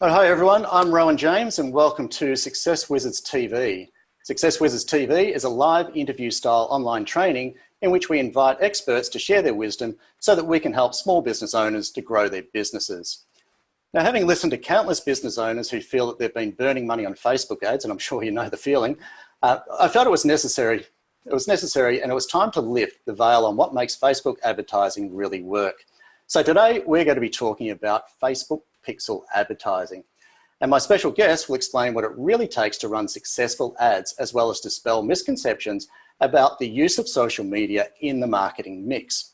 Oh, hi everyone, I'm Rowan James and welcome to Success Wizards TV. Success Wizards TV is a live interview style online training in which we invite experts to share their wisdom so that we can help small business owners to grow their businesses. Now, having listened to countless business owners who feel that they've been burning money on Facebook ads, and I'm sure you know the feeling, I felt it was necessary and it was time to lift the veil on what makes Facebook advertising really work. So today we're going to be talking about Facebook pixel advertising. And my special guest will explain what it really takes to run successful ads, as well as dispel misconceptions about the use of social media in the marketing mix.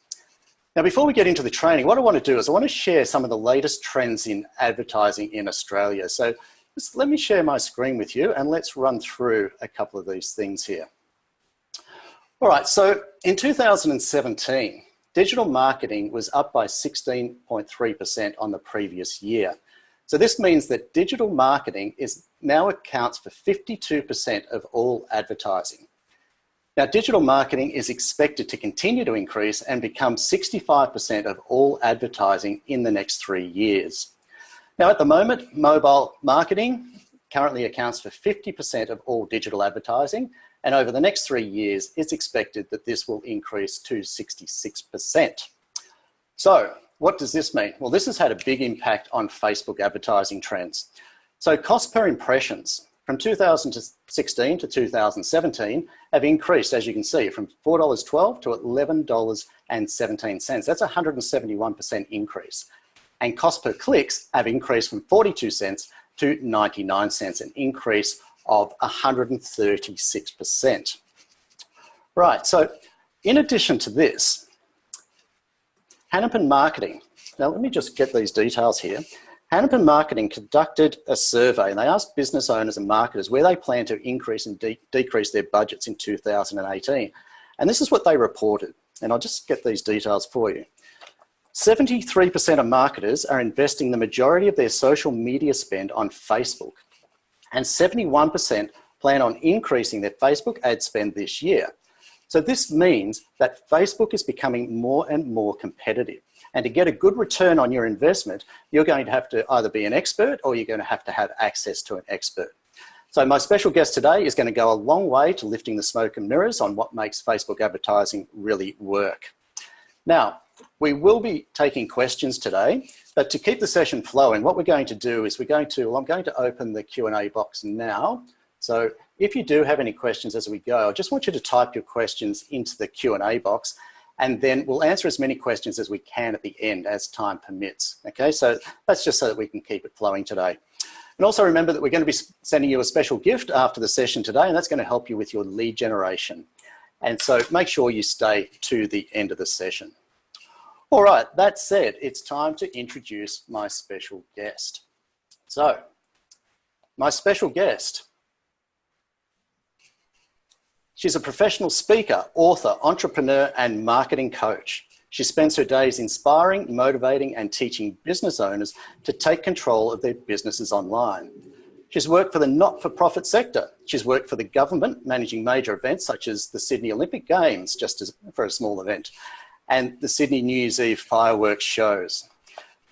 Now, before we get into the training, what I want to do is I want to share some of the latest trends in advertising in Australia. So just let me share my screen with you and let's run through a couple of these things here. All right, so in 2017, digital marketing was up by 16.3% on the previous year. So this means that digital marketing now accounts for 52% of all advertising. Now, digital marketing is expected to continue to increase and become 65% of all advertising in the next 3 years. Now, at the moment, mobile marketing currently accounts for 50% of all digital advertising, and over the next 3 years, it's expected that this will increase to 66%. So what does this mean? Well, this has had a big impact on Facebook advertising trends. So cost per impressions from 2016 to 2017 have increased, as you can see, from $4.12 to $11.17. That's a 171% increase. And cost per clicks have increased from 42 cents to 99 cents, an increase of 136%. Right, so in addition to this, Hanapin Marketing, now let me just get these details here. Hanapin Marketing conducted a survey and they asked business owners and marketers where they plan to increase and decrease their budgets in 2018. And this is what they reported, and I'll just get these details for you. 73% of marketers are investing the majority of their social media spend on Facebook, and 71% plan on increasing their Facebook ad spend this year. So this means that Facebook is becoming more and more competitive. And to get a good return on your investment, you're going to have to either be an expert or you're going to have access to an expert. So my special guest today is going to go a long way to lifting the smoke and mirrors on what makes Facebook advertising really work. Now, we will be taking questions today, but to keep the session flowing, what we're going to do is I'm going to open the Q&A box now. So if you do have any questions as we go, I just want you to type your questions into the Q&A box, and then we'll answer as many questions as we can at the end as time permits. Okay, so that's just so that we can keep it flowing today. And also remember that we're going to be sending you a special gift after the session today, and that's going to help you with your lead generation. And so make sure you stay to the end of the session. All right, that said, it's time to introduce my special guest. So, my special guest, she's a professional speaker, author, entrepreneur, and marketing coach. She spends her days inspiring, motivating, and teaching business owners to take control of their businesses online. She's worked for the not-for-profit sector. She's worked for the government, managing major events such as the Sydney Olympic Games, for a small event, and the Sydney New Year's Eve fireworks shows.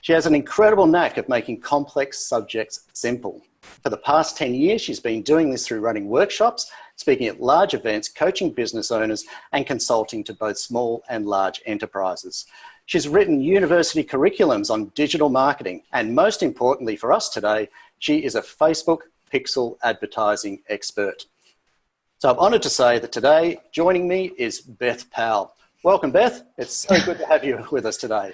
She has an incredible knack of making complex subjects simple. For the past 10 years, she's been doing this through running workshops, speaking at large events, coaching business owners, and consulting to both small and large enterprises. She's written university curriculums on digital marketing, and most importantly for us today, she is a Facebook pixel advertising expert. So I'm honoured to say that today, joining me is Beth Powell. Welcome, Beth. It's so good to have you with us today.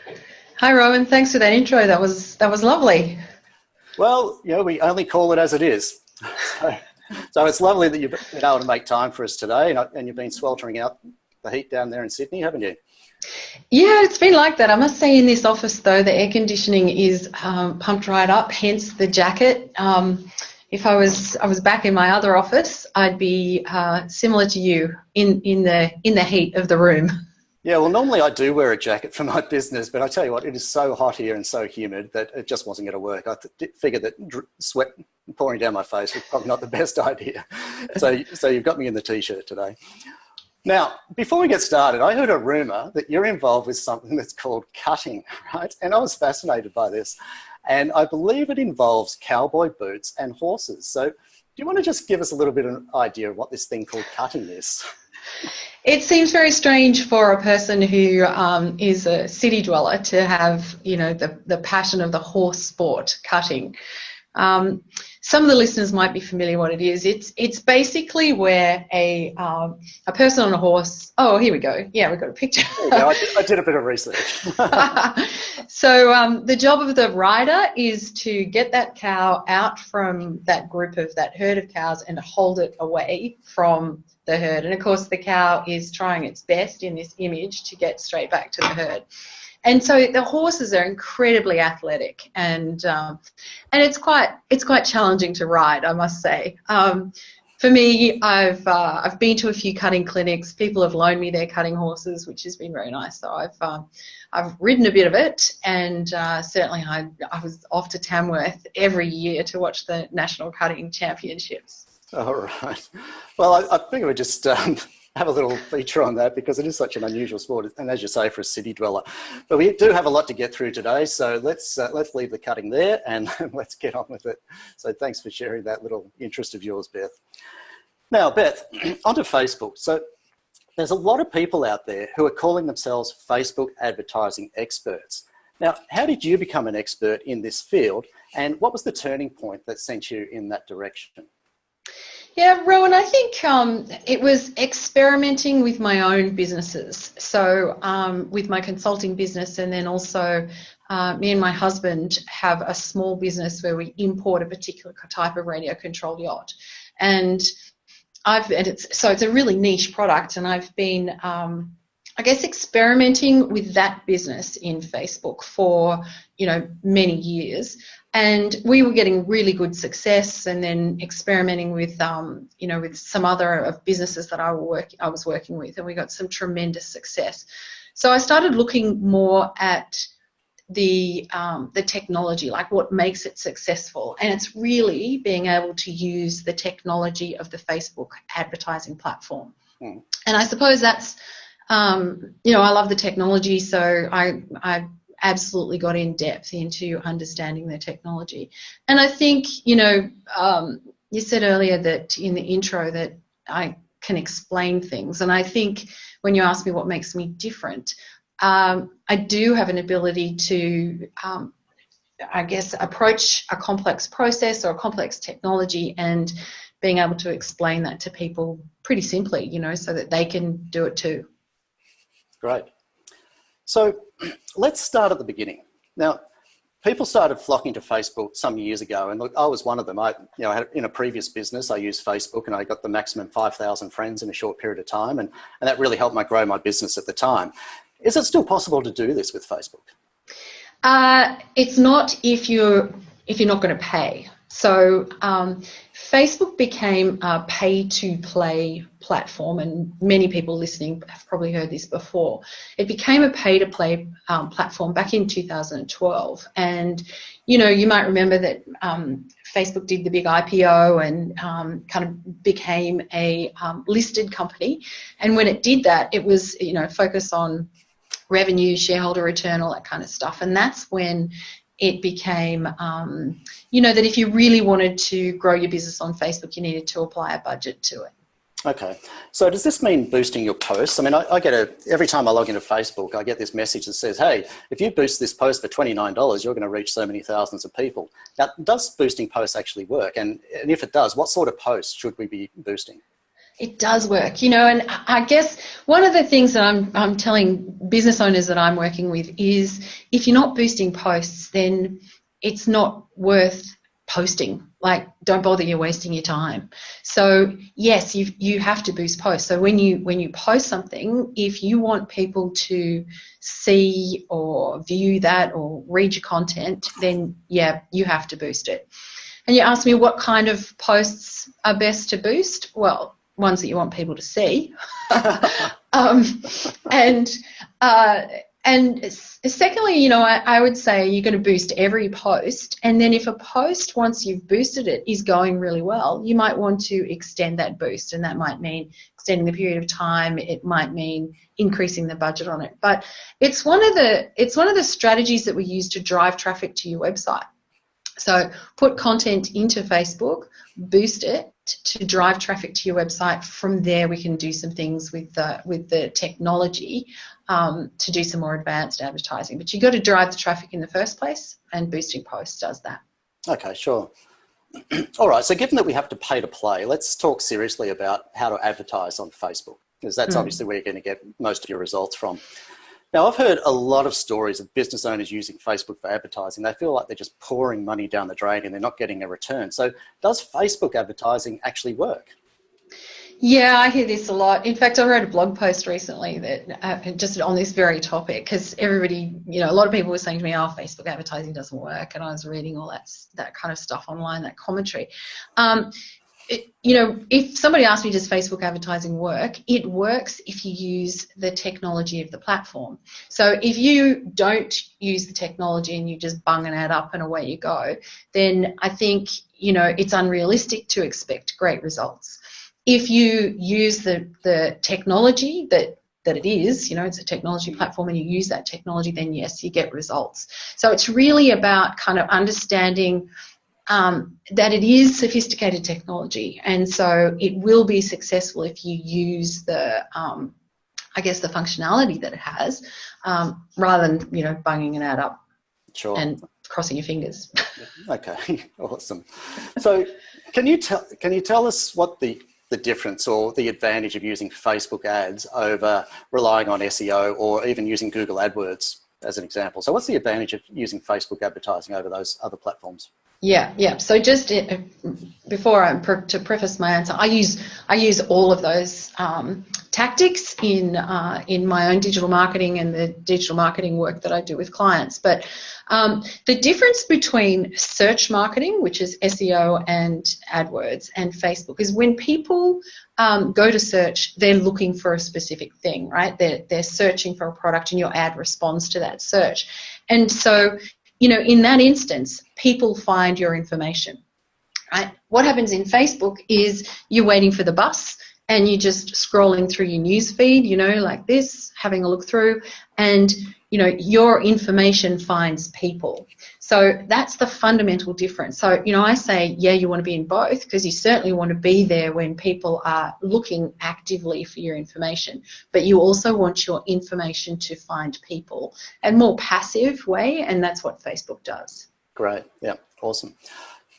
Hi, Rowan. Thanks for that intro. That was lovely. Well, you know, we only call it as it is. So it's lovely that you've been able to make time for us today, and you've been sweltering out the heat down there in Sydney, haven't you? Yeah, it's been like that. I must say in this office, though, the air conditioning is pumped right up, hence the jacket. If I was back in my other office, I'd be similar to you in the heat of the room. Yeah, well, normally I do wear a jacket for my business, but I tell you what, it is so hot here and so humid that it just wasn't going to work. I figured that sweat pouring down my face was probably not the best idea. So you've got me in the T-shirt today. Now, before we get started, I heard a rumour that you're involved with something that's called cutting, right? And I was fascinated by this. and I believe it involves cowboy boots and horses. So do you want to just give us a little bit of an idea of what this thing called cutting is? It seems very strange for a person who is a city dweller to have, the passion of the horse sport, cutting. Some of the listeners might be familiar what it is. It's basically where a person on a horse. Oh, here we go. Yeah, we've got a picture. There you go. I did a bit of research. So the job of the rider is to get that cow out from that herd of cows and hold it away from the herd. And of course, the cow is trying its best in this image to get straight back to the herd. And so the horses are incredibly athletic, and it's quite challenging to ride, I must say. For me, I've been to a few cutting clinics. People have loaned me their cutting horses, which has been very nice. So I've ridden a bit of it, and certainly I was off to Tamworth every year to watch the National Cutting Championships. All right. Well, I think I would just have a little feature on that because it is such an unusual sport, and as you say, for a city dweller. But we do have a lot to get through today, so let's leave the cutting there and let's get on with it. So thanks for sharing that little interest of yours, Beth. Now, Beth, onto Facebook. So there's a lot of people out there who are calling themselves Facebook advertising experts. Now, how did you become an expert in this field, and what was the turning point that sent you in that direction? Yeah, Rowan, I think it was experimenting with my own businesses. So with my consulting business, and then also me and my husband have a small business where we import a particular type of radio controlled yacht. And it's a really niche product, and I've been, experimenting with that business in Facebook for, many years. And we were getting really good success, and then experimenting with, with some other businesses that I was working with, and we got some tremendous success. So I started looking more at the technology, like what makes it successful, and it's really being able to use the technology of the Facebook advertising platform. And I suppose that's, I love the technology, so I absolutely got in depth into understanding the technology. And I think, you said earlier that in the intro that I can explain things. And I think when you ask me what makes me different, I do have an ability to, approach a complex process or a complex technology and being able to explain that to people pretty simply, so that they can do it too. Great. So let's start at the beginning. Now, people started flocking to Facebook some years ago, and look, I was one of them. I had, in a previous business, I used Facebook, and I got the maximum 5,000 friends in a short period of time, and that really helped me grow my business at the time. Is it still possible to do this with Facebook? It's not if you're not going to pay. So Facebook became a pay-to-play platform, and many people listening have probably heard this before. It became a pay-to-play platform back in 2012, and you might remember that Facebook did the big IPO and kind of became a listed company. And when it did that, it was focused on revenue, shareholder return, all that kind of stuff. And that's when it became, that if you really wanted to grow your business on Facebook, you needed to apply a budget to it. Okay. So does this mean boosting your posts? I mean, I get every time I log into Facebook, I get this message that says, hey, if you boost this post for $29, you're going to reach so many thousands of people. Now, does boosting posts actually work? And if it does, what sort of posts should we be boosting? It does work, and I guess one of the things that I'm telling business owners that I'm working with is if you're not boosting posts, then it's not worth posting. Like, don't bother, you're wasting your time. So yes, you have to boost posts. So when you post something, if you want people to see or view that or read your content, then yeah, you have to boost it. And you ask me what kind of posts are best to boost? Well, ones that you want people to see. And secondly, I would say you're going to boost every post. And then if a post, once you've boosted it, is going really well, you might want to extend that boost. And that might mean extending the period of time. It might mean increasing the budget on it. But it's one of the strategies that we use to drive traffic to your website. So put content into Facebook, boost it to drive traffic to your website. From there, we can do some things with the technology to do some more advanced advertising. But you've got to drive the traffic in the first place, and boosting posts does that. Okay, sure. All right, so given that we have to pay to play, let's talk seriously about how to advertise on Facebook, because that's obviously where you're going to get most of your results from. Now, I've heard a lot of stories of business owners using Facebook for advertising. They feel like they're just pouring money down the drain and they're not getting a return. So does Facebook advertising actually work? Yeah, I hear this a lot. In fact, I wrote a blog post recently that just on this very topic, because everybody, a lot of people were saying to me, oh, Facebook advertising doesn't work. And I was reading all that kind of stuff online, that commentary. If somebody asked me, does Facebook advertising work? It works if you use the technology of the platform. So if you don't use the technology and you just bung an ad up and away you go, then I think, it's unrealistic to expect great results. If you use the technology that it is, it's a technology platform, and you use that technology, then yes, you get results. So it's really about kind of understanding that it is sophisticated technology, and so it will be successful if you use the functionality that it has, rather than bunging an ad up and crossing your fingers. Okay, awesome. So can you tell us what the difference or the advantage of using Facebook ads over relying on SEO or even using Google AdWords as an example? So what's the advantage of using Facebook advertising over those other platforms? Yeah. So just to preface my answer, I use all of those tactics in my own digital marketing and the digital marketing work that I do with clients. But the difference between search marketing, which is SEO and AdWords, and Facebook is when people go to search, they're looking for a specific thing, right? They're searching for a product, and your ad responds to that search. And so, in that instance, people find your information, right? What happens in Facebook is you're waiting for the bus and you're just scrolling through your news feed, like this, having a look through, and, your information finds people. So that's the fundamental difference. So, I say, yeah, you want to be in both, because you certainly want to be there when people are looking actively for your information, but you also want your information to find people in a more passive way, and that's what Facebook does. Great. Yeah, awesome.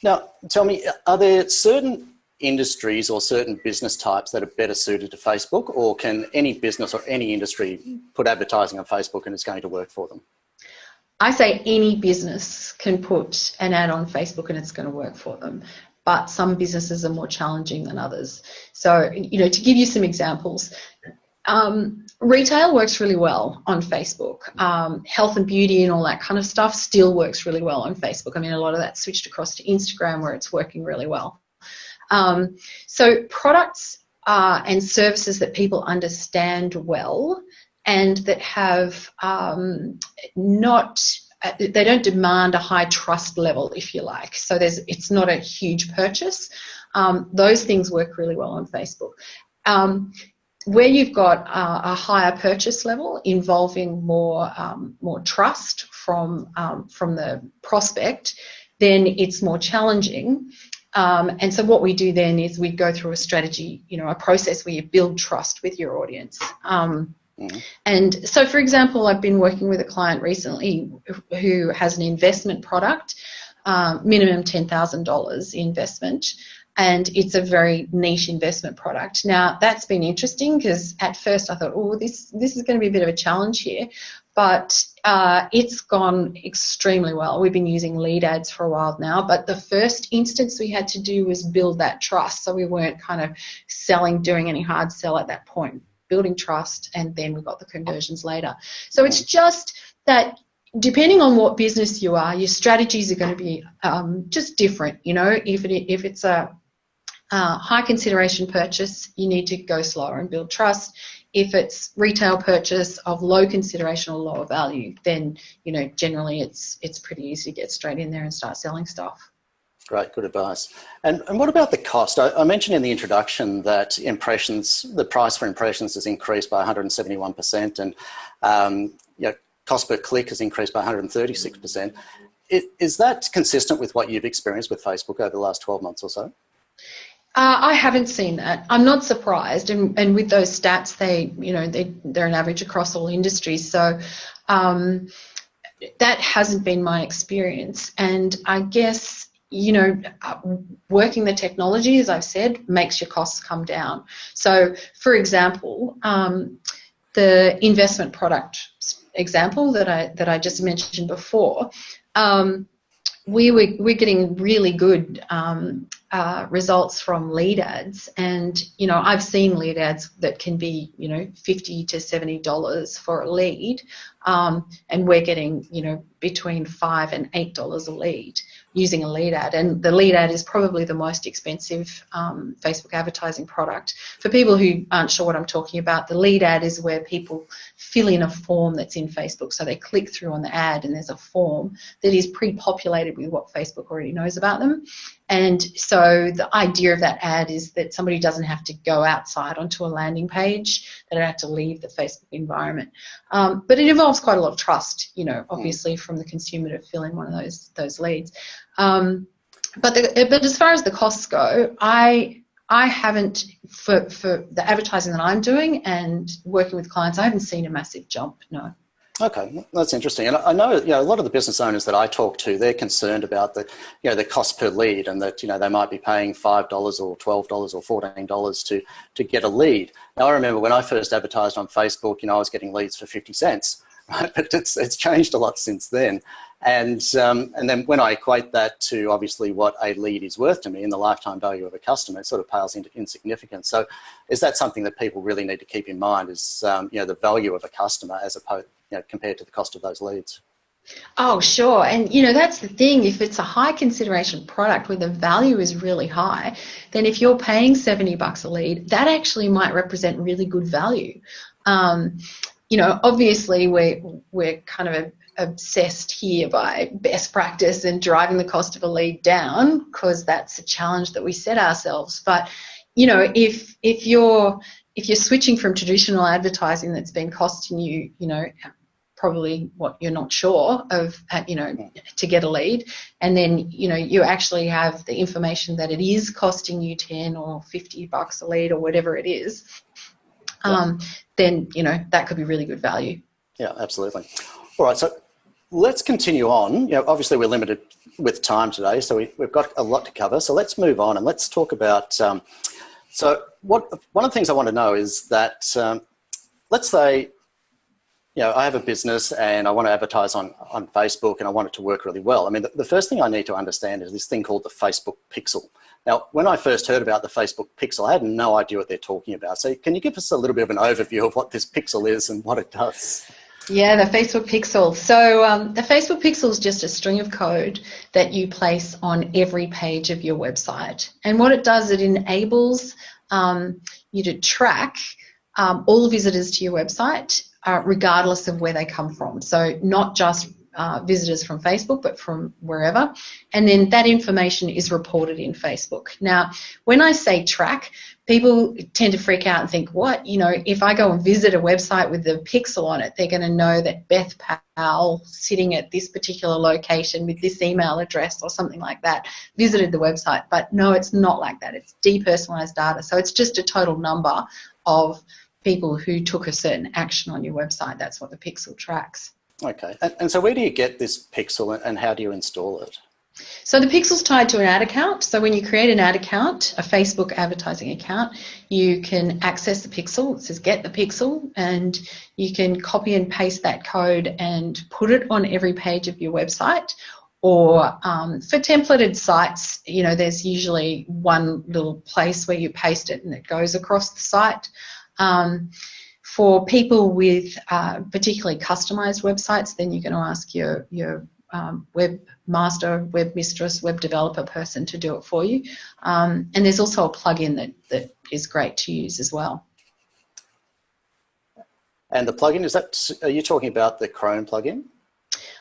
Now, tell me, are there certain industries or certain business types that are better suited to Facebook, or can any business or any industry put advertising on Facebook and it's going to work for them? I say any business can put an ad on Facebook and it's going to work for them, but some businesses are more challenging than others. So, to give you some examples, retail works really well on Facebook. Health and beauty and all that kind of stuff still works really well on Facebook. I mean, a lot of that switched across to Instagram, where it's working really well. So products and services that people understand well and that have they don't demand a high trust level, if you like. So it's not a huge purchase. Those things work really well on Facebook. Where you've got a higher purchase level involving more trust from the prospect, then it's more challenging. And so what we do then is we go through a strategy, a process where you build trust with your audience. And so, for example, I've been working with a client recently who has an investment product, minimum $10,000 investment, and it's a very niche investment product. Now, that's been interesting because at first I thought, oh, this is going to be a bit of a challenge here, but it's gone extremely well. We've been using lead ads for a while now, but the first instance we had to do was build that trust, so we weren't kind of doing any hard sell at that point, building trust, and then we got the conversions later. So it's just that depending on what business you are, your strategies are going to be just different. If it's a high consideration purchase, you need to go slower and build trust. If it's retail purchase of low consideration or lower value, then generally it's pretty easy to get straight in there and start selling stuff. Great, good advice. And what about the cost? I mentioned in the introduction that the price for impressions has increased by 171%, and cost per click has increased by 136%. Is that consistent with what you've experienced with Facebook over the last 12 months or so? I haven't seen that. I'm not surprised, and with those stats, they're an average across all industries. So that hasn't been my experience, and I guess working the technology, as I've said, makes your costs come down. So, for example, the investment product example that I just mentioned before. We're getting really good results from lead ads, and I've seen lead ads that can be $50 to $70 for a lead, and we're getting between $5 and $8 a lead using a lead ad, and the lead ad is probably the most expensive Facebook advertising product. For people who aren't sure what I'm talking about, the lead ad is where people fill in a form that's in Facebook. So they click through on the ad and there's a form that is pre-populated with what Facebook already knows about them. And so the idea of that ad is that somebody doesn't have to go outside onto a landing page. They don't have to leave the Facebook environment. But it involves quite a lot of trust, obviously from the consumer to fill in one of those leads. But as far as the costs go, I haven't, for the advertising that I'm doing and working with clients, I haven't seen a massive jump, no. Okay, that's interesting. And I know, a lot of the business owners that I talk to, they're concerned about the cost per lead, and that, they might be paying $5 or $12 or $14 to get a lead. Now, I remember when I first advertised on Facebook, I was getting leads for 50 cents, right? But it's changed a lot since then. And then when I equate that to obviously what a lead is worth to me and the lifetime value of a customer, it sort of pales into insignificance. So is that something that people really need to keep in mind, is the value of a customer as opposed, compared to the cost of those leads? Oh, sure. And, that's the thing. If it's a high consideration product where the value is really high, then if you're paying $70 a lead, that actually might represent really good value. Obviously we're kind of obsessed here by best practice and driving the cost of a lead down, because that's a challenge that we set ourselves. But, if you're switching from traditional advertising that's been costing you, probably what you're not sure of, to get a lead, and then, you actually have the information that it is costing you $10 or $50 a lead or whatever it is, then, that could be really good value. Yeah, absolutely. All right, so let's continue on. Obviously we're limited with time today, so we've got a lot to cover. So let's move on and let's talk about, one of the things I want to know is that, let's say, I have a business and I want to advertise on Facebook and I want it to work really well. I mean, the first thing I need to understand is this thing called the Facebook pixel. Now, when I first heard about the Facebook pixel, I had no idea what they're talking about. So can you give us a little bit of an overview of what this pixel is and what it does? Yeah, the Facebook pixel. So the Facebook pixel is just a string of code that you place on every page of your website. And what it does, it enables you to track all visitors to your website, regardless of where they come from. So not just visitors from Facebook, but from wherever. And then that information is reported in Facebook. Now, when I say track, people tend to freak out and think, what? If I go and visit a website with the pixel on it, they're going to know that Beth Powell, sitting at this particular location with this email address or something like that, visited the website. But no, it's not like that. It's depersonalized data. So it's just a total number of people who took a certain action on your website. That's what the pixel tracks. Okay. And so where do you get this pixel and how do you install it? So the pixel's tied to an ad account. So when you create an ad account, a Facebook advertising account, you can access the pixel. It says get the pixel, and you can copy and paste that code and put it on every page of your website. Or for templated sites, there's usually one little place where you paste it and it goes across the site. For people with particularly customized websites, then you're going to ask your webmaster, web mistress, web developer person to do it for you. And there's also a plugin that is great to use as well. And the plugin, are you talking about the Chrome plugin?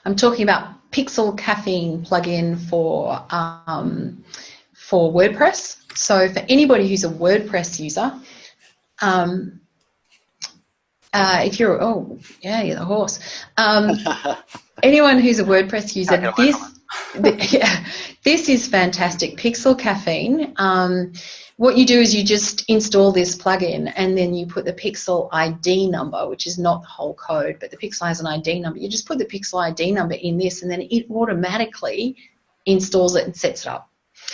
I'm talking about Pixel Caffeine plugin for WordPress. So for anybody who's a WordPress user, if you're, you're the horse. Anyone who's a WordPress user, Yeah, this is fantastic. Pixel Caffeine. What you do is you just install this plugin and then you put the Pixel ID number, which is not the whole code, but the Pixel has an ID number. You just put the Pixel ID number in this and then it automatically installs it and sets it up.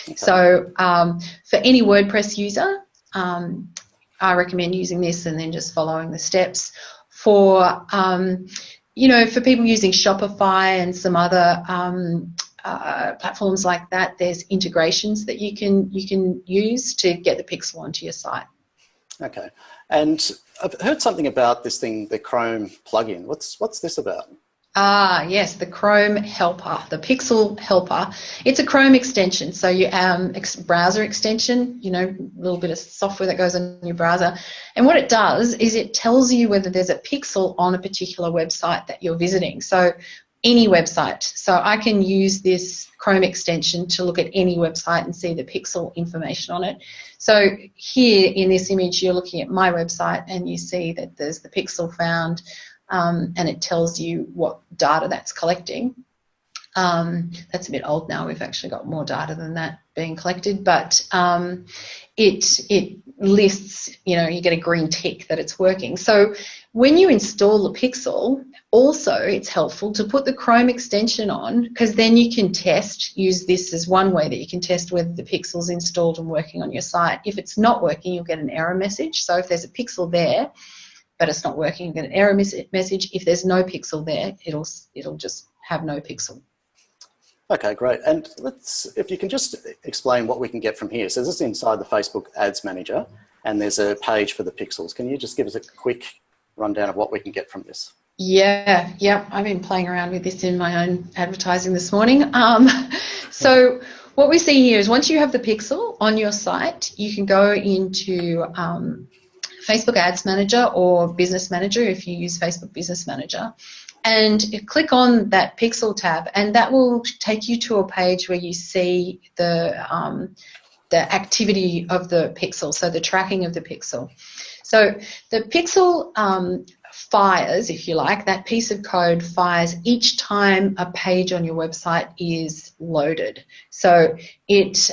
Okay. So for any WordPress user, I recommend using this and then just following the steps. For for people using Shopify and some other platforms like that, there's integrations that you can use to get the pixel onto your site. Okay, and I've heard something about this thing, the Chrome plugin. What's this about? Yes, the Chrome helper, the Pixel helper. It's a Chrome extension, so you browser extension, a little bit of software that goes on your browser. And what it does is it tells you whether there's a pixel on a particular website that you're visiting. So any website. So I can use this Chrome extension to look at any website and see the pixel information on it. So here in this image, you're looking at my website and you see that there's the pixel found. And it tells you what data that's collecting. That's a bit old now. We've actually got more data than that being collected, but it lists, you get a green tick that it's working. So when you install the pixel, also it's helpful to put the Chrome extension on, because then you can use this as one way that you can test whether the pixel's installed and working on your site. If it's not working, you'll get an error message. So if there's a pixel there, but it's not working, you get an error message. If there's no pixel there, it'll just have no pixel. Okay, great. And if you can just explain what we can get from here. So this is inside the Facebook Ads Manager, and there's a page for the pixels. Can you just give us a quick rundown of what we can get from this? Yeah. I've been playing around with this in my own advertising this morning. So what we see here is once you have the pixel on your site, you can go into Facebook Ads Manager or Business Manager if you use Facebook Business Manager, and click on that pixel tab, and that will take you to a page where you see the activity of the pixel, so the tracking of the pixel. So the pixel fires, if you like, that piece of code fires each time a page on your website is loaded. So it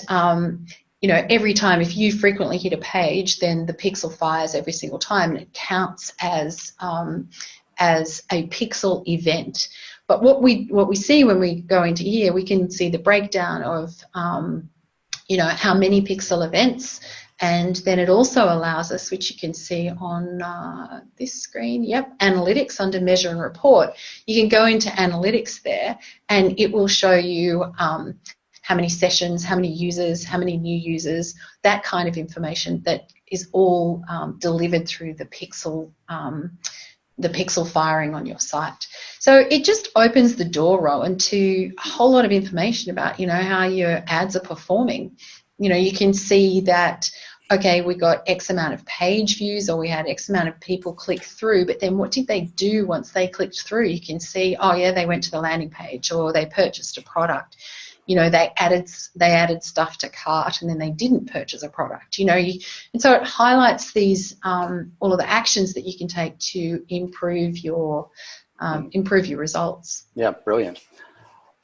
every time, if you frequently hit a page, then the pixel fires every single time, and it counts as a pixel event. But what we see when we go into here, we can see the breakdown of how many pixel events, and then it also allows us, which you can see on this screen, analytics under measure and report. You can go into analytics there, and it will show you how many sessions, how many users, how many new users, that kind of information that is all delivered through the pixel firing on your site. So it just opens the door, Rowan, to a whole lot of information about, how your ads are performing. You can see that, okay, we got X amount of page views, or we had X amount of people click through, but then what did they do once they clicked through? You can see, oh yeah, they went to the landing page, or they purchased a product. They added stuff to cart, and then they didn't purchase a product. And so it highlights these all of the actions that you can take to improve your results. Yeah, brilliant.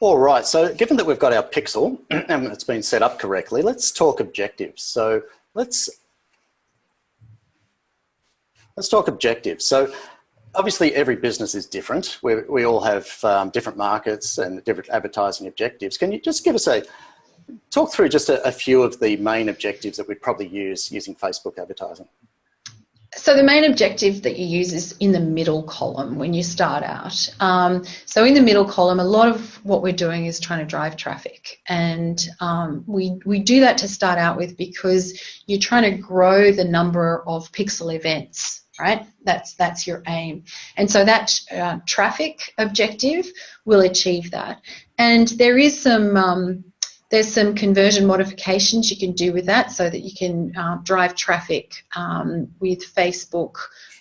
All right. So given that we've got our pixel and it's been set up correctly, let's talk objectives. So let's talk objectives. So obviously, every business is different. We all have different markets and different advertising objectives. Can you just talk through just a few of the main objectives that we'd probably use using Facebook advertising? So the main objective that you use is in the middle column when you start out. So in the middle column, a lot of what we're doing is trying to drive traffic. And we do that to start out with because you're trying to grow the number of pixel events. Right, that's your aim, and so that traffic objective will achieve that. And there is there's some conversion modifications you can do with that, so that you can drive traffic with Facebook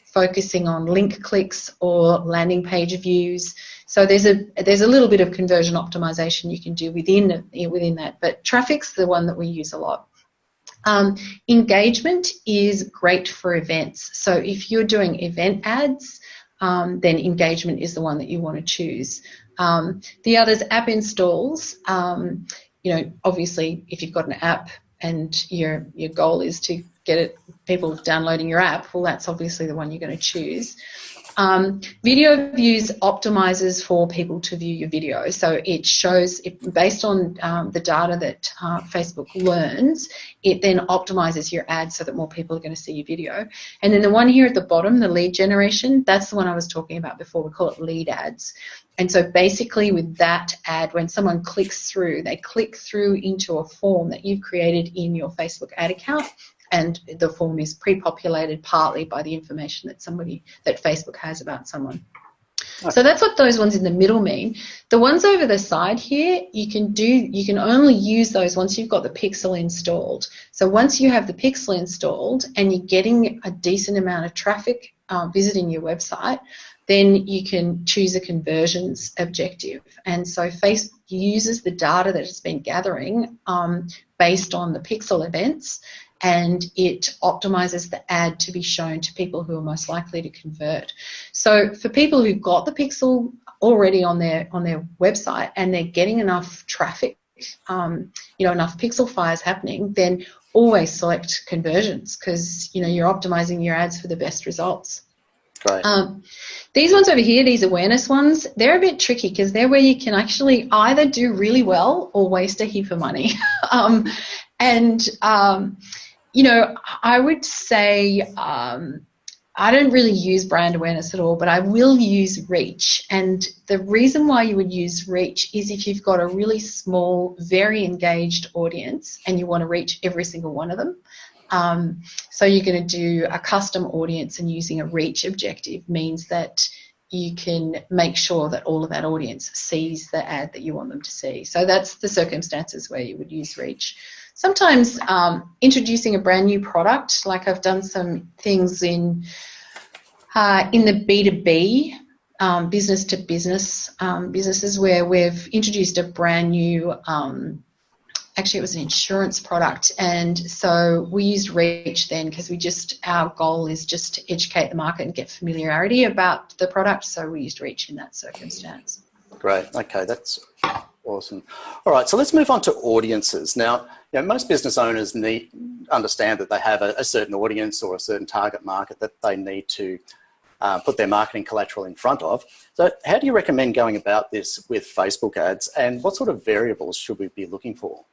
focusing on link clicks or landing page views. So there's a little bit of conversion optimization you can do within that, but traffic's the one that we use a lot. Engagement is great for events. So if you're doing event ads, then engagement is the one that you want to choose. The others, app installs. Obviously, if you've got an app and your goal is to get people downloading your app, well, that's obviously the one you're going to choose. Video views optimizes for people to view your video. So it shows, based on the data that Facebook learns, it then optimizes your ad so that more people are going to see your video. And then the one here at the bottom, the lead generation, that's the one I was talking about before. We call it lead ads. And so basically with that ad, when someone clicks through, they click through into a form that you've created in your Facebook ad account, and the form is pre-populated partly by the information that Facebook has about someone. Okay. So that's what those ones in the middle mean. The ones over the side here, you can only use those once you've got the pixel installed. So once you have the pixel installed and you're getting a decent amount of traffic visiting your website, then you can choose a conversions objective. And so Facebook uses the data that it's been gathering based on the pixel events, and it optimizes the ad to be shown to people who are most likely to convert. So for people who've got the pixel already on their website and they're getting enough traffic, enough pixel fires happening, then always select conversions, because you're optimizing your ads for the best results. Right. These ones over here, these awareness ones, they're a bit tricky because they're where you can actually either do really well or waste a heap of money. I would say I don't really use brand awareness at all, but I will use reach. And the reason why you would use reach is if you've got a really small, very engaged audience and you want to reach every single one of them. So you're going to do a custom audience, and using a reach objective means that you can make sure that all of that audience sees the ad that you want them to see. So that's the circumstances where you would use reach. Sometimes introducing a brand new product, like I've done some things in the B2B, business to business businesses, where we've introduced a brand new, actually it was an insurance product, and so we used reach then because our goal is just to educate the market and get familiarity about the product, so we used reach in that circumstance. Great, okay, that's awesome. All right, so let's move on to audiences. Now, most business owners understand that they have a certain audience or a certain target market that they need to put their marketing collateral in front of. So how do you recommend going about this with Facebook ads, and what sort of variables should we be looking for?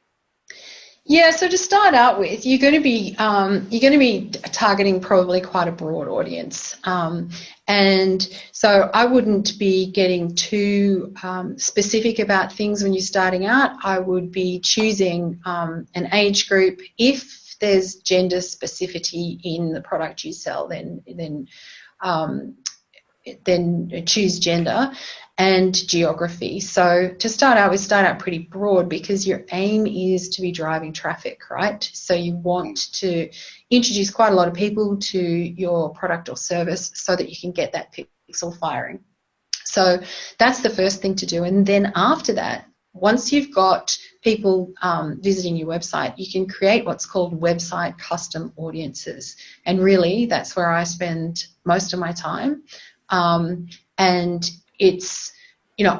Yeah, so to start out with, you're going to be targeting probably quite a broad audience, and so I wouldn't be getting too specific about things when you're starting out. I would be choosing an age group. If there's gender specificity in the product you sell, then choose gender and geography. So to start out pretty broad, because your aim is to be driving traffic, right? So you want to introduce quite a lot of people to your product or service so that you can get that pixel firing. So that's the first thing to do. And then after that, once you've got people visiting your website, you can create what's called website custom audiences. And really, that's where I spend most of my time. And it's,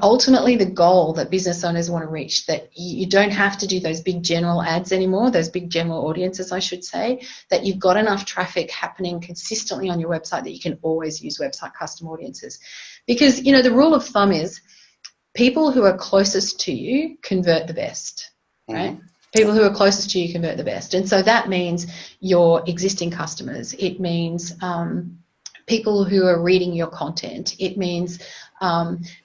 ultimately the goal that business owners want to reach, that you don't have to do those big general ads anymore, those big general audiences, I should say, that you've got enough traffic happening consistently on your website that you can always use website custom audiences. Because, the rule of thumb is people who are closest to you convert the best, right? Mm-hmm. People who are closest to you convert the best. And so that means your existing customers. It means people who are reading your content. It means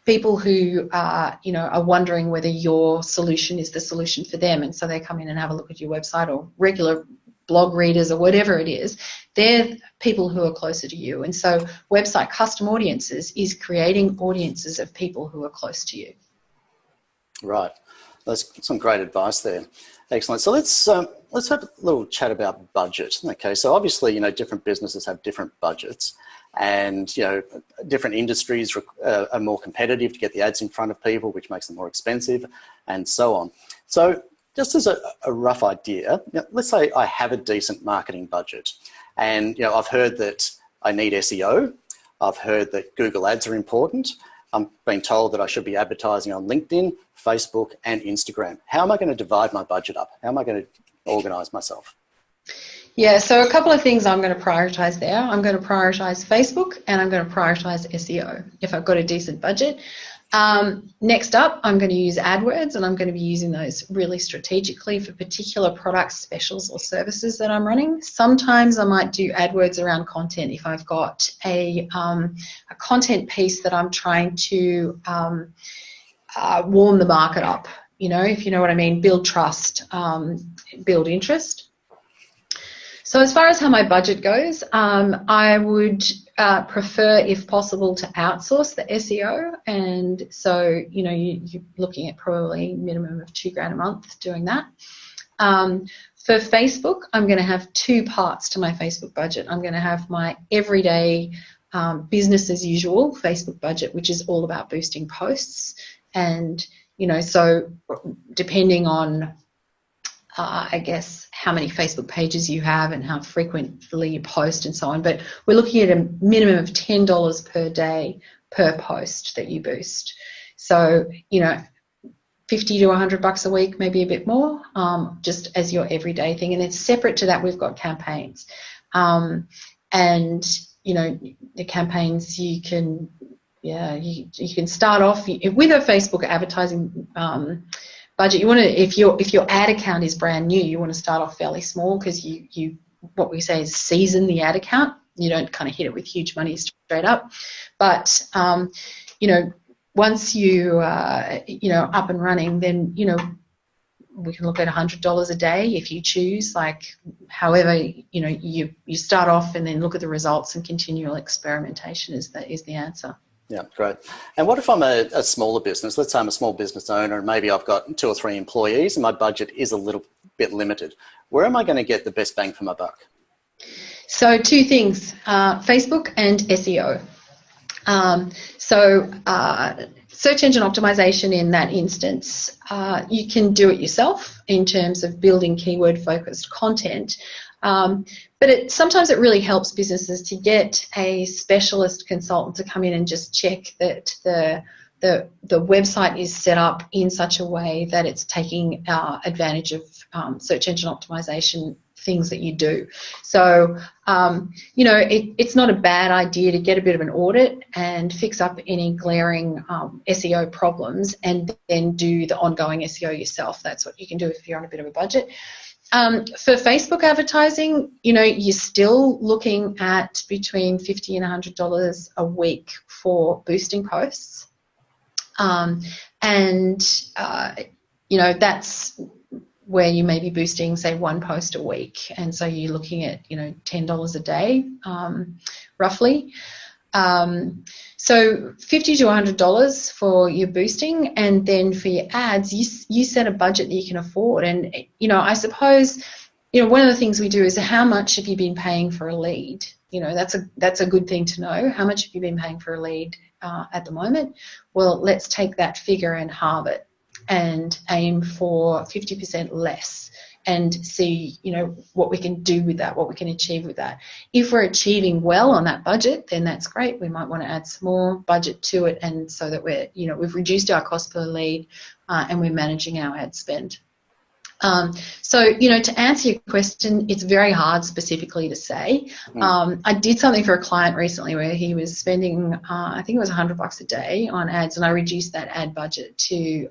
people who are wondering whether your solution is the solution for them, and so they come in and have a look at your website, or regular blog readers or whatever it is. They're people who are closer to you. And so website custom audiences is creating audiences of people who are close to you. Right. That's some great advice there. Excellent. So let's have a little chat about budget. Okay, so obviously, different businesses have different budgets, and different industries are more competitive to get the ads in front of people, which makes them more expensive, and so on. So just as a rough idea, let's say I have a decent marketing budget, and I've heard that I need SEO, I've heard that Google ads are important. I'm being told that I should be advertising on LinkedIn, Facebook, and Instagram. How am I going to divide my budget up? How am I going to organise myself? Yeah, so a couple of things I'm going to prioritise there. I'm going to prioritise Facebook and I'm going to prioritise SEO if I've got a decent budget. Next up, I'm going to use AdWords, and I'm going to be using those really strategically for particular products, specials or services that I'm running. Sometimes I might do AdWords around content if I've got a content piece that I'm trying to warm the market up, if you know what I mean, build trust, build interest. So as far as how my budget goes, I would prefer, if possible, to outsource the SEO. And so, you're looking at probably minimum of $2,000 a month doing that. For Facebook, I'm going to have two parts to my Facebook budget. I'm going to have my everyday business as usual Facebook budget, which is all about boosting posts. And, so depending on I guess how many Facebook pages you have and how frequently you post and so on. But we're looking at a minimum of $10 per day per post that you boost. So, $50 to $100 a week, maybe a bit more, just as your everyday thing. And then separate to that, we've got campaigns. And, the campaigns you can start off with a Facebook advertising budget. You want to, if your ad account is brand new, you want to start off fairly small, because you what we say is season the ad account. You don't kind of hit it with huge money straight up, but once you up and running, then we can look at $100 a day if you choose. Like, however you start off, and then look at the results, and continual experimentation is the answer. Yeah, great. And what if I'm a smaller business? Let's say I'm a small business owner and maybe I've got 2 or 3 employees and my budget is a little bit limited. Where am I going to get the best bang for my buck? So 2 things, Facebook and SEO. Search engine optimization in that instance, you can do it yourself in terms of building keyword-focused content. But sometimes it really helps businesses to get a specialist consultant to come in and just check that the website is set up in such a way that it's taking advantage of search engine optimization things that you do. So, it's not a bad idea to get a bit of an audit and fix up any glaring SEO problems, and then do the ongoing SEO yourself. That's what you can do if you're on a bit of a budget. For Facebook advertising, you're still looking at between $50 and $100 a week for boosting posts. That's where you may be boosting, say, 1 post a week. And so you're looking at, $10 a day, roughly. So $50 to $100 for your boosting, and then for your ads, you set a budget that you can afford. And I suppose one of the things we do is, how much have you been paying for a lead? That's a good thing to know. How much have you been paying for a lead at the moment? Well, let's take that figure and halve it, and aim for 50% less, and see, what we can do with that, what we can achieve with that. If we're achieving well on that budget, then that's great. We might want to add some more budget to it, and so that we've reduced our cost per lead, and we're managing our ad spend. To answer your question, it's very hard specifically to say. I did something for a client recently where he was spending, I think it was $100 a day on ads, and I reduced that ad budget to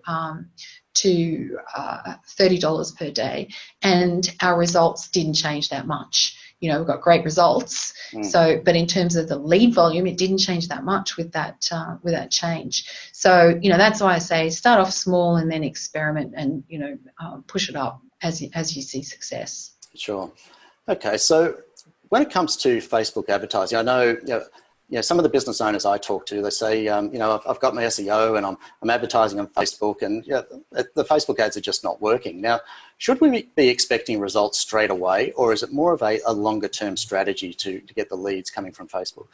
$30 per day, and our results didn't change that much. We've got great results. But in terms of the lead volume, it didn't change that much with that change. So that's why I say start off small and then experiment, and push it up as you see success. Sure. Okay. So when it comes to Facebook advertising, I know some of the business owners I talk to, they say, I've got my SEO and I'm advertising on Facebook, and the Facebook ads are just not working. Now, should we be expecting results straight away, or is it more of a longer term strategy to get the leads coming from Facebook?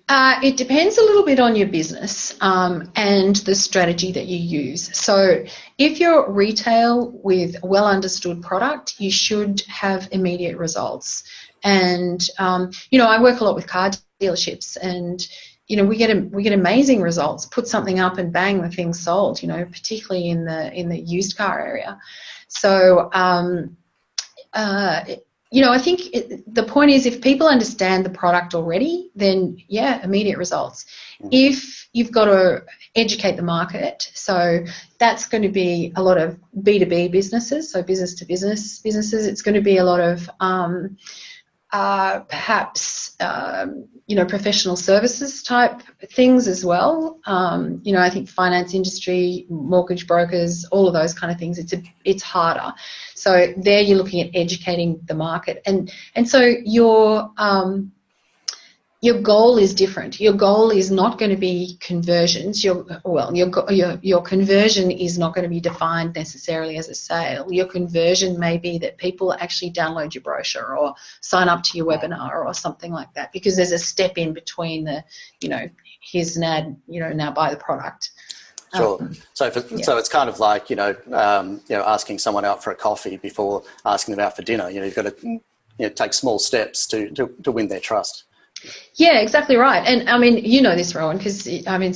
It depends a little bit on your business and the strategy that you use. So if you're retail with well understood product, you should have immediate results. And, I work a lot with car dealerships, and we get amazing results. Put something up and bang, the thing's sold. Particularly in the used car area. So I think the point is, if people understand the product already, then immediate results. If you've got to educate the market, so that's going to be a lot of B2B businesses, so business to business businesses. It's going to be a lot of perhaps professional services type things as well. I think finance industry, mortgage brokers, all of those kind of things. It's harder. So there you're looking at educating the market, and so your goal is different. Your goal is not going to be conversions. Your conversion is not going to be defined necessarily as a sale. Your conversion may be that people actually download your brochure or sign up to your webinar or something like that, because there's a step in between the, here's an ad, now buy the product. Sure. So it's kind of like, asking someone out for a coffee before asking them out for dinner. You've got to take small steps to win their trust. Yeah, exactly right. And I mean, this, Rowan, because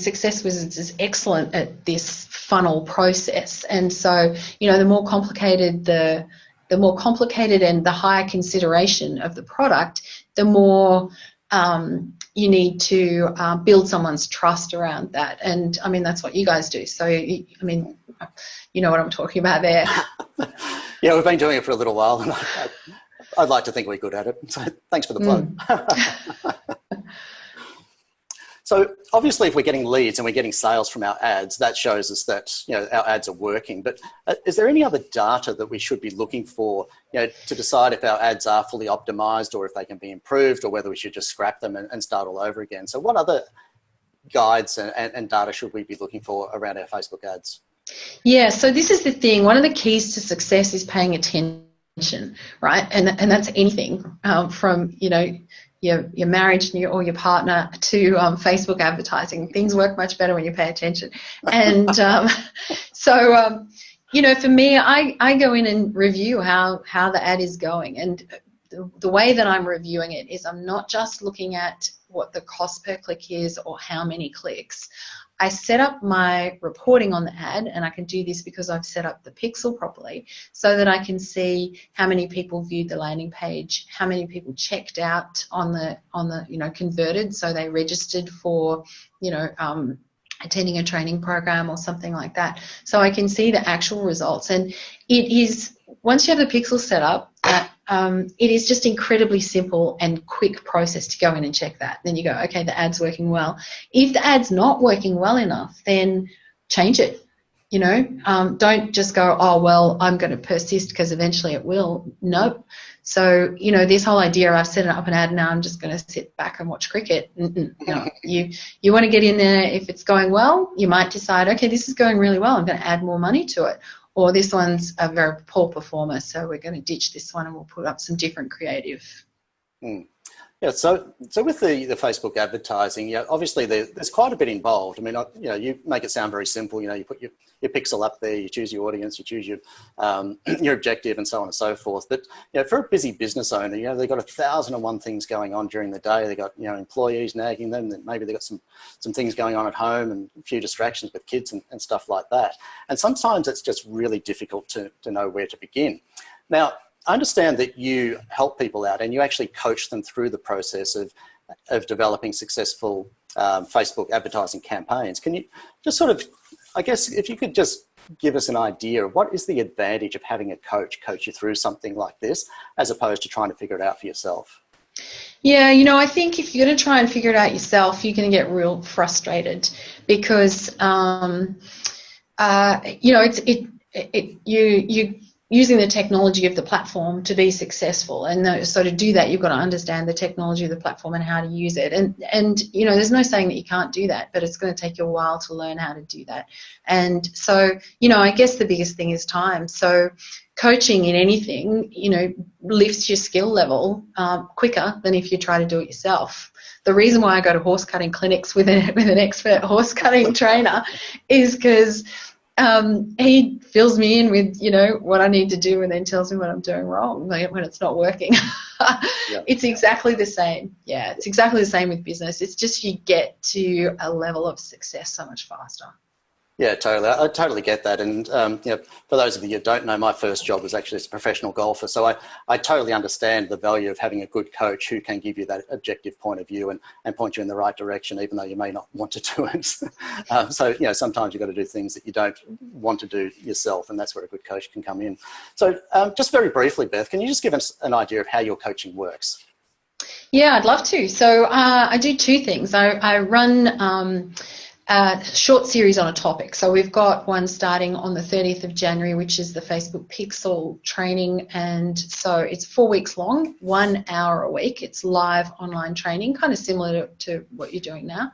Success Wizards is excellent at this funnel process. And so, the more complicated and the higher consideration of the product, the more you need to build someone's trust around that. And I mean, that's what you guys do. So, you know what I'm talking about there. Yeah, we've been doing it for a little while, and I'd like to think we're good at it. So thanks for the plug. So obviously, if we're getting leads and we're getting sales from our ads, that shows us that our ads are working. But is there any other data that we should be looking for to decide if our ads are fully optimized, or if they can be improved, or whether we should just scrap them and start all over again? So what other guides and data should we be looking for around our Facebook ads? Yeah, so this is the thing. One of the keys to success is paying attention, right? And that's anything from your marriage or your partner to Facebook advertising. Things work much better when you pay attention. And so for me, I go in and review how the ad is going. And the way that I'm reviewing it is, I'm not just looking at what the cost per click is or how many clicks. I set up my reporting on the ad, and I can do this because I've set up the pixel properly, so that I can see how many people viewed the landing page, how many people checked out on the converted, so they registered for attending a training program or something like that. So I can see the actual results, and it is, once you have the pixel set up, it is just incredibly simple and quick process to go in and check that. Then you go, okay, the ad's working well. If the ad's not working well enough, then change it. Don't just go, oh, well, I'm going to persist because eventually it will. Nope. So, this whole idea, I've set up an ad, now I'm just going to sit back and watch cricket. No, you want to get in there. If it's going well, you might decide, okay, this is going really well, I'm going to add more money to it. Or this one's a very poor performer, so we're going to ditch this one and we'll put up some different creative. Yeah, so with the Facebook advertising, obviously there's quite a bit involved. I mean, you make it sound very simple. You put your pixel up there, you choose your audience, you choose your objective, and so on and so forth. But for a busy business owner, they've got 1,001 things going on during the day. They've got employees nagging them, and maybe they've got some things going on at home and a few distractions with kids and stuff like that. And sometimes it's just really difficult to know where to begin. Now, I understand that you help people out and you actually coach them through the process of developing successful Facebook advertising campaigns. Can you just sort of, I guess, if you could just give us an idea of what is the advantage of having a coach you through something like this, as opposed to trying to figure it out for yourself? Yeah, I think if you're going to try and figure it out yourself, you're going to get real frustrated, because you using the technology of the platform to be successful, and so to do that, you've got to understand the technology of the platform and how to use it. And there's no saying that you can't do that, but it's going to take you a while to learn how to do that. And so, I guess the biggest thing is time. So coaching in anything, lifts your skill level quicker than if you try to do it yourself. The reason why I go to horse cutting clinics with an expert horse cutting trainer is because he fills me in with, what I need to do and then tells me what I'm doing wrong when it's not working. Yeah. It's exactly the same. Yeah, it's exactly the same with business. It's just you get to a level of success so much faster. Yeah, totally. I totally get that. And for those of you who don't know, my first job was actually as a professional golfer. So I totally understand the value of having a good coach who can give you that objective point of view and point you in the right direction, even though you may not want to do it. Sometimes you've got to do things that you don't want to do yourself, and that's where a good coach can come in. So just very briefly, Beth, can you just give us an idea of how your coaching works? Yeah, I'd love to. So I do two things. I run short series on a topic. So we've got one starting on the 30th of January, which is the Facebook Pixel training. And so it's 4 weeks long, 1 hour a week. It's live online training, kind of similar to what you're doing now.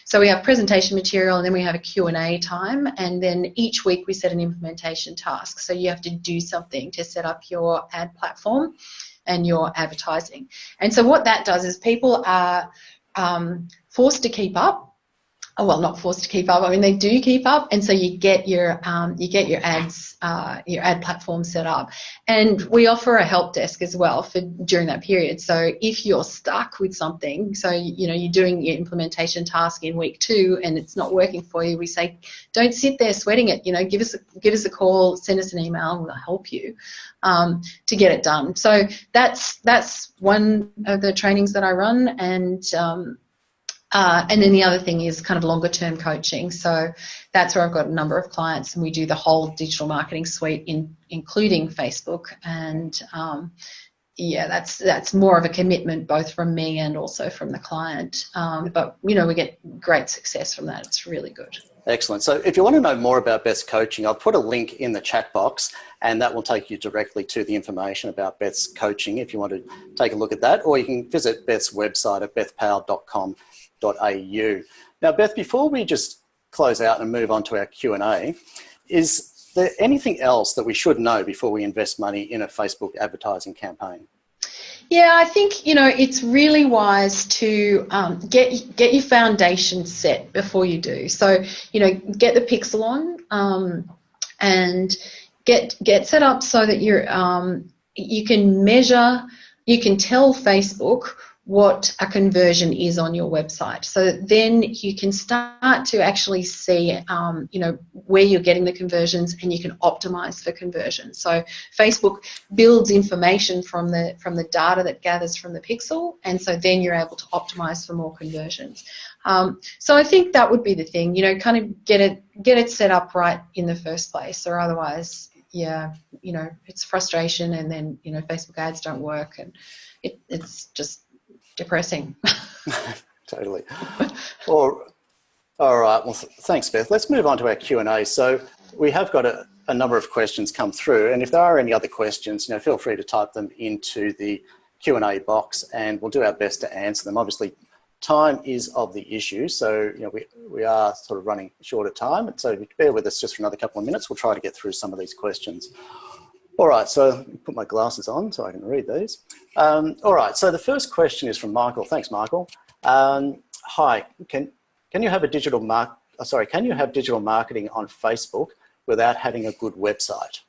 So we have presentation material, and then we have a Q&A time. And then each week we set an implementation task. So you have to do something to set up your ad platform and your advertising. And so what that does is people are forced to keep up. Oh, well, not forced to keep up. I mean, they do keep up, and so you get your ads, your ad platform set up. And we offer a help desk as well for during that period. So if you're stuck with something, so you're doing your implementation task in week 2 and it's not working for you, we say, don't sit there sweating it. Give us a call, send us an email, we'll help you to get it done. So that's one of the trainings that I run, and then the other thing is kind of longer term coaching. So that's where I've got a number of clients, and we do the whole digital marketing suite, including Facebook. And that's more of a commitment both from me and also from the client. But we get great success from that. It's really good. Excellent. So if you want to know more about Beth's coaching, I'll put a link in the chat box, and that will take you directly to the information about Beth's coaching if you want to take a look at that, or you can visit Beth's website at bethpowell.com.au. Now, Beth, before we just close out and move on to our Q&A, is there anything else that we should know before we invest money in a Facebook advertising campaign? Yeah, I think, it's really wise to get your foundation set before you do. So, get the pixel on and get set up so that you can measure, you can tell Facebook what a conversion is on your website. So then you can start to actually see, where you're getting the conversions, and you can optimize for conversion. So Facebook builds information from the data that gathers from the pixel, and so then you're able to optimize for more conversions. So I think that would be the thing, kind of get it set up right in the first place, or otherwise, it's frustration, and then, Facebook ads don't work, and it's just depressing. Totally. All right. Well, thanks, Beth. Let's move on to our Q&A. So we have got a number of questions come through, and if there are any other questions, feel free to type them into the Q&A box, and we'll do our best to answer them. Obviously, time is of the issue, so we are sort of running short of time. So if you bear with us just for another couple of minutes, we'll try to get through some of these questions. All right, so put my glasses on so I can read these. All right, so the first question is from Michael. Thanks, Michael. Hi, can you have digital marketing on Facebook without having a good website?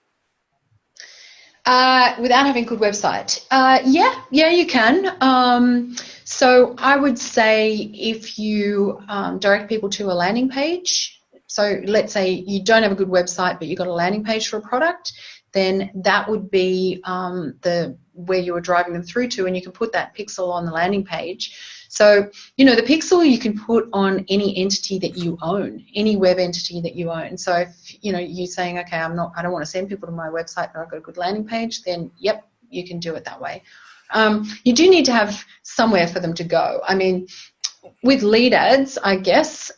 Without having a good website? Yeah, you can. So I would say if you direct people to a landing page, so let's say you don't have a good website, but you've got a landing page for a product, then that would be where you were driving them through to, and you can put that pixel on the landing page. So, the pixel you can put on any entity that you own, any web entity that you own. So if, you're saying, okay, I don't want to send people to my website, but I've got a good landing page, then yep, you can do it that way. You do need to have somewhere for them to go. I mean, with lead ads, I guess,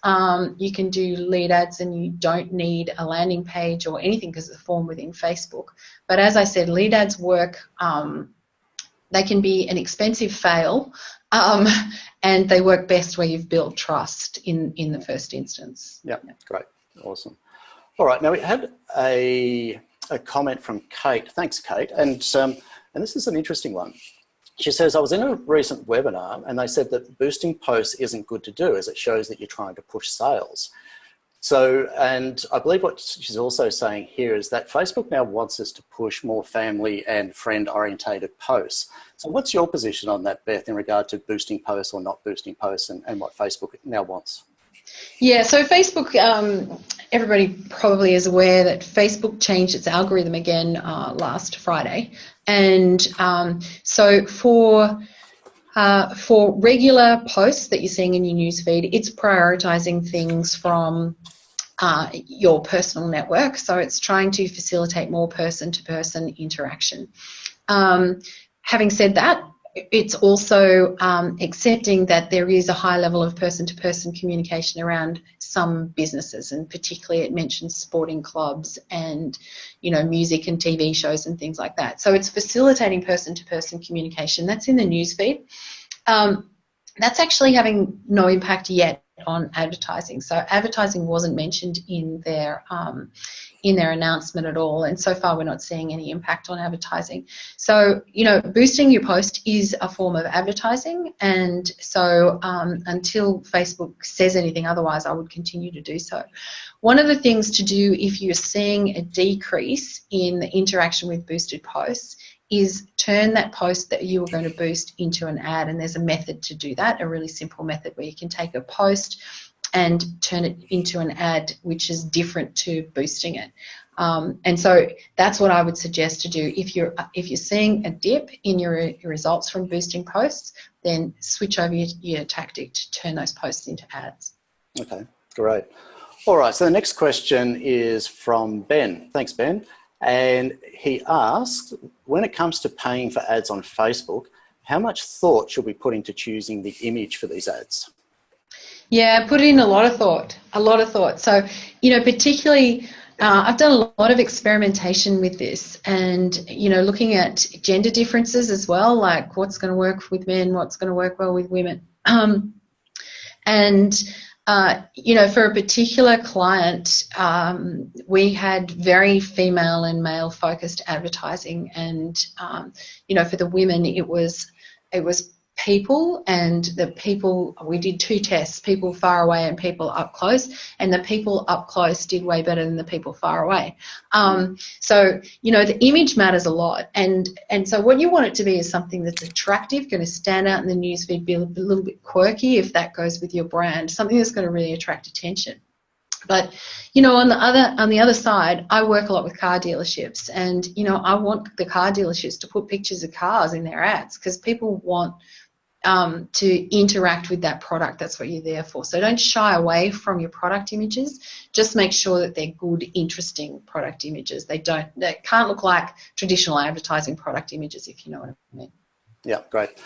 you can do lead ads and you don't need a landing page or anything because it's a form within Facebook. But as I said, lead ads work, they can be an expensive fail, and they work best where you've built trust in the first instance. Yeah, great, awesome. All right, now we had a comment from Kate. Thanks, Kate. And this is an interesting one. She says, I was in a recent webinar and they said that boosting posts isn't good to do as it shows that you're trying to push sales. So, and I believe what she's also saying here is that Facebook now wants us to push more family and friend-orientated posts. So what's your position on that, Beth, in regard to boosting posts or not boosting posts and what Facebook now wants? Yeah, so Facebook, everybody probably is aware that Facebook changed its algorithm again last Friday. And so for regular posts that you're seeing in your newsfeed, it's prioritizing things from your personal network. So it's trying to facilitate more person-to-person interaction. Having said that, it's also accepting that there is a high level of person-to-person communication around some businesses, and particularly it mentions sporting clubs and, you know, music and TV shows and things like that. So it's facilitating person-to-person communication. That's in the newsfeed. That's actually having no impact yet on advertising. So advertising wasn't mentioned in their announcement at all, and so far we're not seeing any impact on advertising. So, you know, boosting your post is a form of advertising, and so until Facebook says anything otherwise, I would continue to do so. One of the things to do if you're seeing a decrease in the interaction with boosted posts is turn that post that you were going to boost into an ad, and there's a method to do that, a really simple method where you can take a post and turn it into an ad which is different to boosting it. And so that's what I would suggest to do. If you're seeing a dip in your results from boosting posts, then switch over your tactic to turn those posts into ads. Okay, great. All right, so the next question is from Ben. Thanks, Ben. And he asks, when it comes to paying for ads on Facebook, how much thought should we put into choosing the image for these ads? Yeah, put in a lot of thought. So, you know, particularly I've done a lot of experimentation with this, and, you know, looking at gender differences as well, like what's going to work with men, what's going to work well with women. You know, for a particular client, we had very female and male focused advertising, and, you know, for the women it was people, and the people, we did two tests, people far away and people up close, and the people up close did way better than the people far away. So, you know, the image matters a lot, and so what you want it to be is something that's attractive, going to stand out in the newsfeed, be a little bit quirky if that goes with your brand, something that's going to really attract attention. But, you know, on the other side, I work a lot with car dealerships, and, you know, I want the car dealerships to put pictures of cars in their ads because people want to interact with that product. That's what you're there for. So don't shy away from your product images. Just make sure that they're good, interesting product images. They can't look like traditional advertising product images, if you know what I mean. Yeah, great.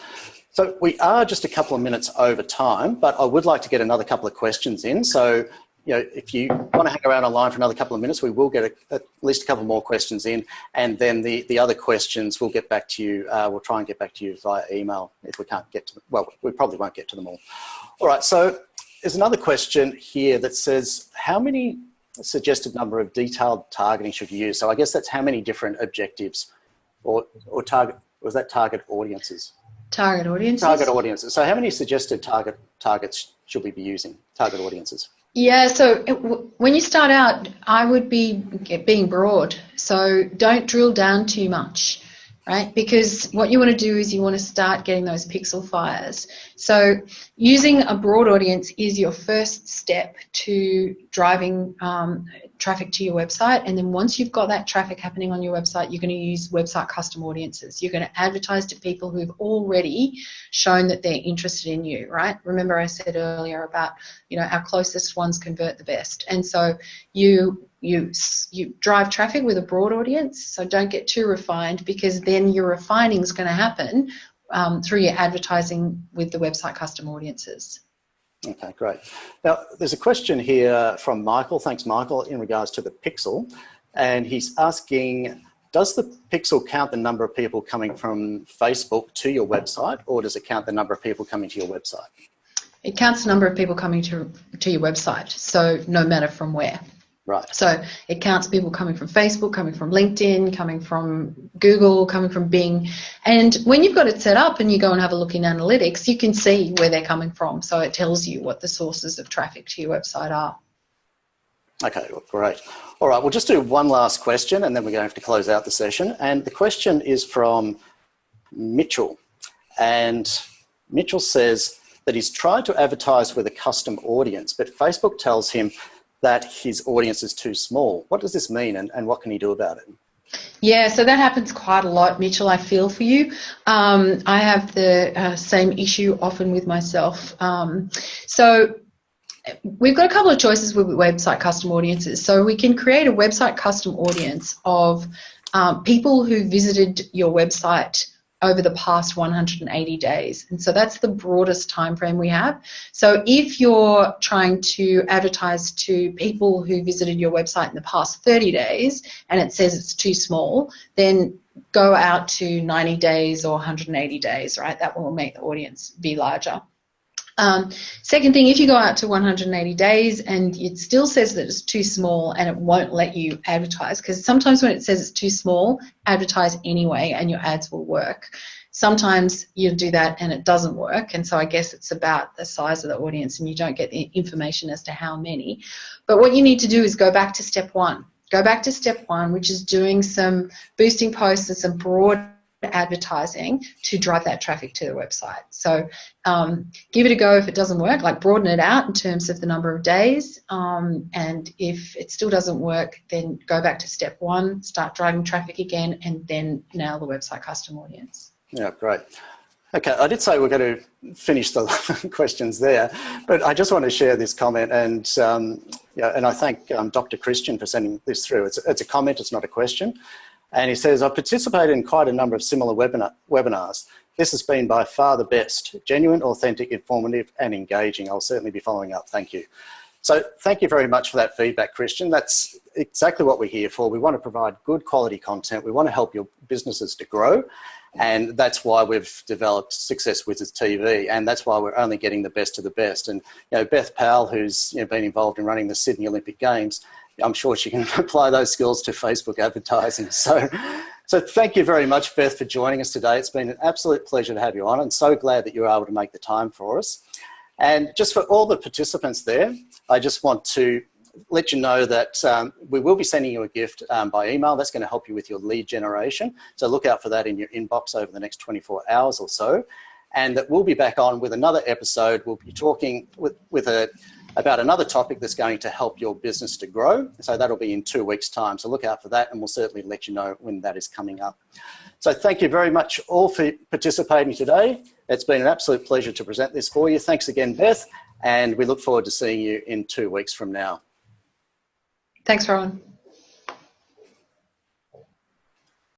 So we are just a couple of minutes over time, but I would like to get another couple of questions in. So, you know, if you want to hang around online for another couple of minutes, we will get at least a couple more questions in, and then the other questions we'll get back to you. We'll try and get back to you via email if we can't get to them. Well, we probably won't get to them all. All right, so there's another question here that says, how many suggested number of detailed targeting should you use? So I guess that's how many different objectives or target, was that target audiences? Target audiences. Target audiences. So how many suggested targets should we be using, target audiences? Yeah, so when you start out, I would be being broad. So don't drill down too much, right? Because what you want to do is you want to start getting those pixel fires. So using a broad audience is your first step to driving traffic to your website. And then once you've got that traffic happening on your website, you're going to use website custom audiences. You're going to advertise to people who've already shown that they're interested in you, right? Remember I said earlier about, you know, our closest ones convert the best. And so you drive traffic with a broad audience, so don't get too refined, because then your refining is going to happen through your advertising with the website custom audiences. Okay, great. Now, there's a question here from Michael. Thanks, Michael, in regards to the pixel. And he's asking, does the pixel count the number of people coming from Facebook to your website, or does it count the number of people coming to your website? It counts the number of people coming to your website, so no matter from where. Right. So it counts people coming from Facebook, coming from LinkedIn, coming from Google, coming from Bing. And when you've got it set up and you go and have a look in analytics, you can see where they're coming from. So it tells you what the sources of traffic to your website are. Okay, well, great. All right, we'll just do one last question and then we're going to have to close out the session. And the question is from Mitchell. And Mitchell says that he's tried to advertise with a custom audience, but Facebook tells him that his audience is too small. What does this mean and what can he do about it? Yeah, so that happens quite a lot, Mitchell. I feel for you. I have the same issue often with myself. So we've got a couple of choices with website custom audiences. So we can create a website custom audience of people who visited your website over the past 180 days. And so that's the broadest time frame we have. So if you're trying to advertise to people who visited your website in the past 30 days and it says it's too small, then go out to 90 days or 180 days, right? That will make the audience be larger. Second thing, if you go out to 180 days and it still says that it's too small and it won't let you advertise, because sometimes when it says it's too small, advertise anyway and your ads will work. Sometimes you do that and it doesn't work, and so I guess it's about the size of the audience and you don't get the information as to how many. But what you need to do is go back to step one. Go back to step one, which is doing some boosting posts and some broad advertising to drive that traffic to the website. So give it a go if it doesn't work, like broaden it out in terms of the number of days, and if it still doesn't work, then go back to step one, start driving traffic again, and then nail the website custom audience. Yeah, great. Okay, I did say we're going to finish the questions there, but I just want to share this comment, and and I thank Dr. Christian for sending this through. It's a comment, it's not a question. And he says, I've participated in quite a number of similar webinars. This has been by far the best, genuine, authentic, informative, and engaging. I'll certainly be following up. Thank you. So thank you very much for that feedback, Christian. That's exactly what we're here for. We want to provide good quality content. We want to help your businesses to grow. And that's why we've developed Success Wizards TV. And that's why we're only getting the best of the best. And Beth Powell, who's been involved in running the Sydney Olympic Games, I'm sure she can apply those skills to Facebook advertising. So thank you very much, Beth, for joining us today. It's been an absolute pleasure to have you on, and so glad that you were able to make the time for us. And just for all the participants there, I just want to let you know that we will be sending you a gift by email. That's going to help you with your lead generation. So look out for that in your inbox over the next 24 hours or so. And that we'll be back on with another episode. We'll be talking about another topic that's going to help your business to grow. So that'll be in 2 weeks' time. So look out for that, and we'll certainly let you know when that is coming up. So thank you very much all for participating today. It's been an absolute pleasure to present this for you. Thanks again, Beth, and we look forward to seeing you in 2 weeks from now. Thanks, Rowan.